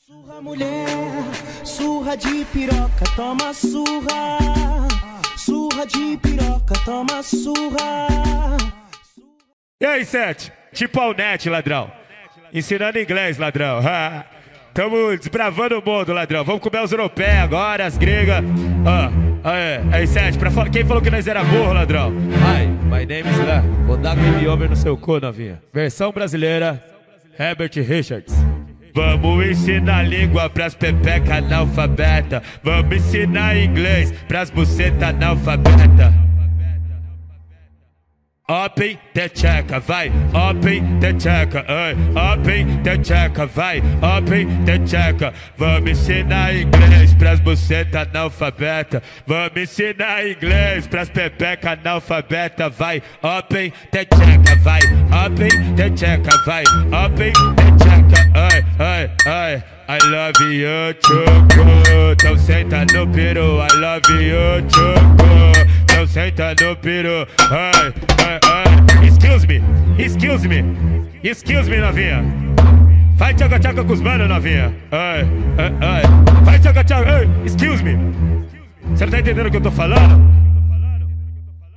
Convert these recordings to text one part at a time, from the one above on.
Surra mulher, surra de piroca, toma surra. Surra de piroca, toma surra. E aí, Sete? Tipo Alnet, ladrão. Ensinando inglês, ladrão. Tamo desbravando o mundo, ladrão. Vamos comer os europeus agora, as gregas. Aí, Sete, quem falou que nós era burro, ladrão? Hi, my name is Lá. Vou dar game over no seu cu, novinha. Versão brasileira, Herbert Richards. Vamos ensinar língua pras pepeca analfabeta. Vamos ensinar inglês pras buceta analfabeta. Open the checa, vai, open the checa, open the checa, vai, open the checa. Vamos ensinar inglês pras buceta analfabeta. Vamos ensinar inglês pras pepeca analfabeta, vai, open the checa, vai, open the checa, vai, open the checa, I love you, choco. Então senta no peru, I love you, choco. Então senta no peru, Excuse me, novinha. Vai tchaca-tchaca com os manos, novinha. Vai tchaca-tchaca, excuse me. Você não tá entendendo o que eu tô falando?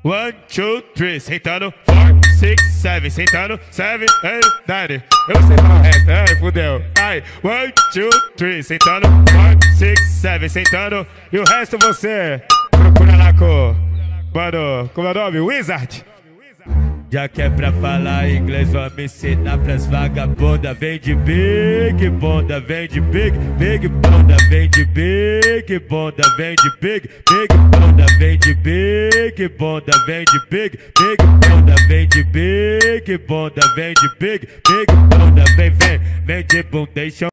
1, 2, 3, sentando. 4, 6, 7, sentando. 7, 8, 9. Eu não sei falar o resto, fudeu. 1, 2, 3, sentando. 4, 6, 7, sentando. E o resto você procura lá com... Mano, como é o nome? Wizard. Já que é pra falar inglês, vamos ensinar pras vagabundas. Vem de big bunda, vem de big bunda, vem de big bunda, vem de big bunda, vem de big bunda, vem de big bunda, vem de big bunda, vem de big bunda, vem de bundation.